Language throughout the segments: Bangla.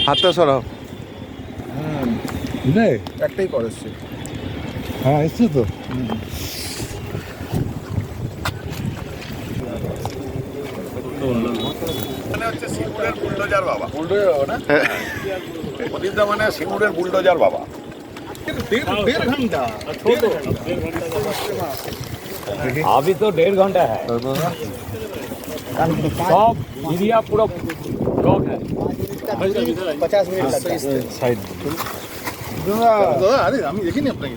হাতটা সরাও। হ্যাঁ একটাই করেছে। হ্যাঁ এসছে তো। মানে হচ্ছে সিঙ্গুরের বুলডোজার বাবা। বুলডোজার বাবা না? প্রদীপদা মানে সিঙ্গুরের বুলডোজার বাবা। দেড় ঘন্টা। अभी तो 1.5 घंटा है, सब एरिया पूरा ब्लॉक है। 50 মিনিট সাইড দাদা, আরে আমি দেখিনি আপনাকে।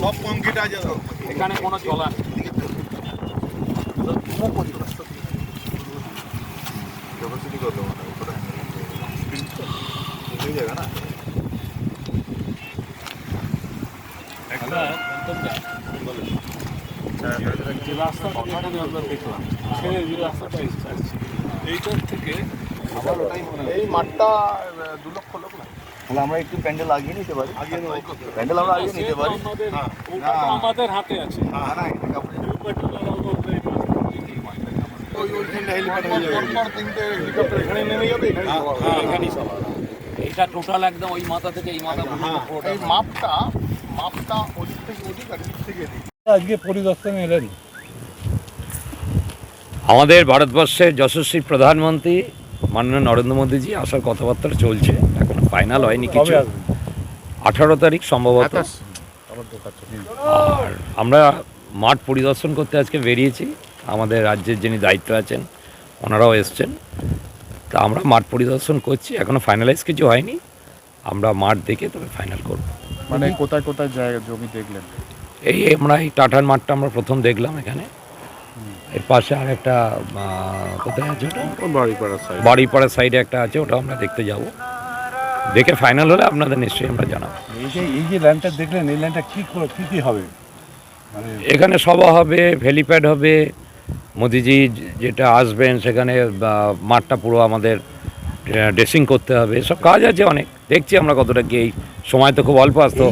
সব কংক্রিট আছে তো। এখানে কোনো চলা নেই। ক্যাপাসিটি কত মানে উপরে? হয়ে যাবে না? আমরা যে রাস্তাটা যেখানে আমরা দেখলাম, সেই রাস্তাটা আসছে এইটার থেকে আবার ওটাই মনে হয় এই মাঠটা 2 লক্ষ লোক না? তাহলে আমরা একটু প্যান্ডেল লাগিয়ে নিতে পারি। প্যান্ডেল আমরা লাগিয়ে নিতে পারি। ওটা তো আমাদের হাতে আছে। হ্যাঁ না, এটা কাপড় ওইখানটা হেলিকপ্টার হয়ে যাবে। পর 3টে হেলিকপ্টার এখানে নেমে যাবে, এখানে এখানেই সব এটা টোটাল একদম ওই মাথা থেকে এই মাথা পর্যন্ত এই মাপটা ওদিক থেকে ওদিক আর এদিক থেকে এদিক। আজকে পরিদর্শনে এলেন? আমাদের ভারতবর্ষের যশস্বী প্রধানমন্ত্রী মাননীয় নরেন্দ্র মোদীজি আসার কথাবার্তা চলছে, এখন ফাইনাল হয়নি কিছু। 18 তারিখ সম্ভবত। আর আমরা মাঠ পরিদর্শন করতে আজকে বেরিয়েছি, আমাদের রাজ্যের যিনি দায়িত্ব আছেন ওনারাও এসছেন। তা আমরা মাঠ পরিদর্শন করছি, এখনও ফাইনালাইজ কিছু হয়নি, আমরা মাঠ দেখে তবে ফাইনাল করব। মানে কোথায় কোথায় জায়গা জমি দেখলেন? আমরা এই টাটার মাঠটা আমরা প্রথম দেখলাম এখানে, এর পাশে আর একটা কোথায় আছে ওটা, বাড়িপাড়ার সাইডে একটা আছে, ওটা আমরা দেখতে যাব। দেখে ফাইনাল হলে আপনাদের নিশ্চয়ই আমরা জানাবো। এই যে ল্যান্ডটা দেখলেন, এই ল্যান্ডটা কী হবে? মানে এখানে সভা হবে, ভেলিপ্যাড হবে, মোদিজি যেটা আসবেন সেখানে মাঠটা পুরো আমাদের ড্রেসিং করতে হবে, সব কাজ আছে অনেক। দেখছি আমরা কতটা কি, এই সময় তো খুব অল্প আসতো।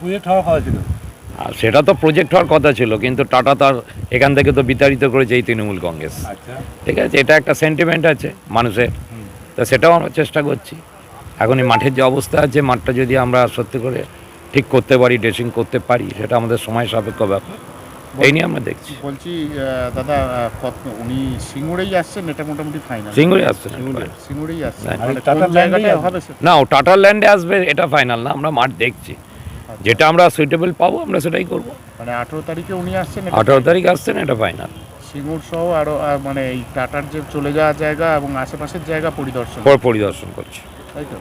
প্রজেক্ট হওয়ার কথা ছিল। আর সেটা তো প্রজেক্ট হওয়ার কথা ছিল, কিন্তু টাটা তার এখান থেকে তো বিতাড়িত করেছে এই তৃণমূল কংগ্রেস। আচ্ছা, ঠিক আছে, এটা একটা সেন্টিমেন্ট আছে মানুষের, তা সেটাও আমরা চেষ্টা করছি। এখন এই মাঠের যে অবস্থা আছে, মাঠটা যদি আমরা সত্যি করে ঠিক করতে পারি, ড্রেসিং করতে পারি, সেটা আমাদের সময় সাপেক্ষ ব্যাপার, এই নিয়ে আমরা দেখছি। বলছি দাদা, উনি সিঙ্গুরেই আসছেন, এটা মোটামুটি ফাইনাল? সিঙ্গুরে আসছে না, সিঙ্গুরেই আসছে। হ্যাঁ। মানে কোন জায়গাটায় হবে না, ও টাটার ল্যান্ডে আসবে এটা ফাইনাল না, আমরা মাঠ দেখছি, যেটা আমরা সুইটেবল পাবো আমরা সেটাই করব। মানে 18 তারিখে উনি আসছেন, 18 তারিখ আসছেন, এটা ফাইনাল। সিঙ্গুর সহ আরো মানে এই টাটার যে চলে যাওয়া জায়গা এবং আশেপাশের জায়গা পরিদর্শন করছি, তাই তো?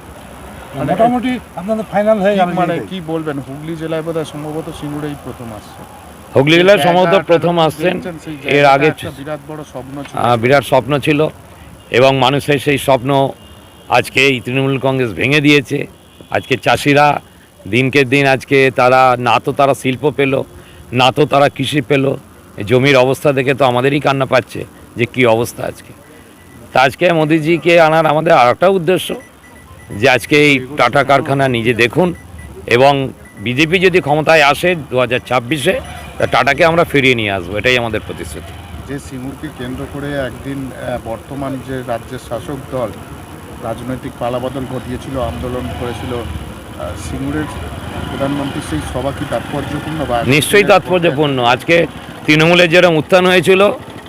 মোটামুটি আপনাদের ফাইনাল হয়ে গেল। মানে কি বলবেন, হুগলি জেলায় বোধহয় সম্ভবত সিঙ্গুরেই প্রথম আসছে। হুগলি জেলায় সম্ভবত প্রথম আসছেন, এর আগে বিরাট বড় স্বপ্ন ছিল, বিরাট স্বপ্ন ছিল, এবং মানুষের সেই স্বপ্ন আজকে এই তৃণমূল কংগ্রেস ভেঙে দিয়েছে। আজকে চাষিরা দিনকে দিন আজকে না তো তারা শিল্প পেল, না তো তারা কৃষি পেল। জমির অবস্থা দেখে তো আমাদেরই কান্না পাচ্ছে যে কি অবস্থা আজকে। তা আজকে মোদিজিকে আনার আমাদের আর একটা উদ্দেশ্য, যে আজকে এই টাটা কারখানা নিজে দেখুন, এবং বিজেপি যদি ক্ষমতায় আসে 2026-এ, তা টাটাকে আমরা ফিরিয়ে নিয়ে আসবো, এটাই আমাদের প্রতিশ্রুতি। যে সিঙ্গুরকে কেন্দ্র করে একদিন বর্তমান যে রাজ্যের শাসক দল রাজনৈতিক পালাবদল ঘটিয়েছিল, আন্দোলন করেছিল, সিঙ্গুরের প্রধানমন্ত্রীর সেই সভা কি তাৎপর্যপূর্ণ? বা নিশ্চয়ই তাৎপর্যপূর্ণ। আজকে তৃণমূলের যেরকম উত্থান হয়েছিল,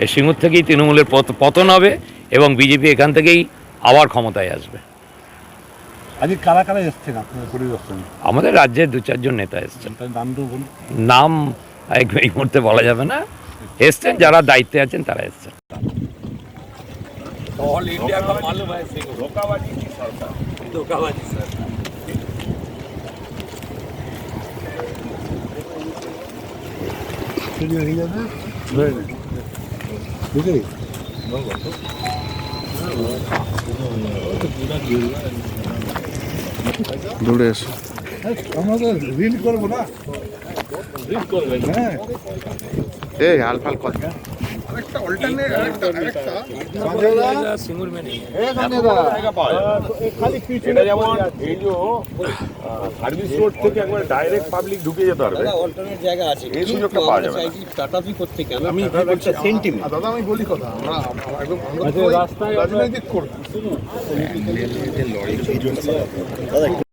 এই সিঙ্গুর থেকেই তৃণমূলের পতন হবে, এবং বিজেপি এখান থেকেই আবার ক্ষমতায় আসবে। আজকে কারা কারা এসছেন আপনাদের পরিদর্শনে? আমাদের রাজ্যের 2-4 জন নেতা এসছেন, তার নাম তো বলুন। নাম এই মুহূর্তে বলা যাবে না, এসছেন, যারা দায়িত্বে আছেন তারা এসছেন। ऑल इंडिया का मालूम है सिंह धोखाबाजी की सरकार धोखाबाजी सर দৌড়ে এসো। আমরা তো রিল করবো না, হ্যাঁ এই আলফাল কথা सिंगूर में नहीं है এটা যেমন এই যে সার্ভিস রোড থেকে একবার ডাইরেক্ট পাবলিক ঢুকে যেতে পারবে, অল্টারনেট জায়গা আছে এই সুযোগটা পাওয়া যাবে না। টাটাপি করতে কেন আমি একটা সেন্টিমেন্ট দাদা আমি বলি কথা, আমরা একদম রাজনৈতিক করবো। দাদা একটু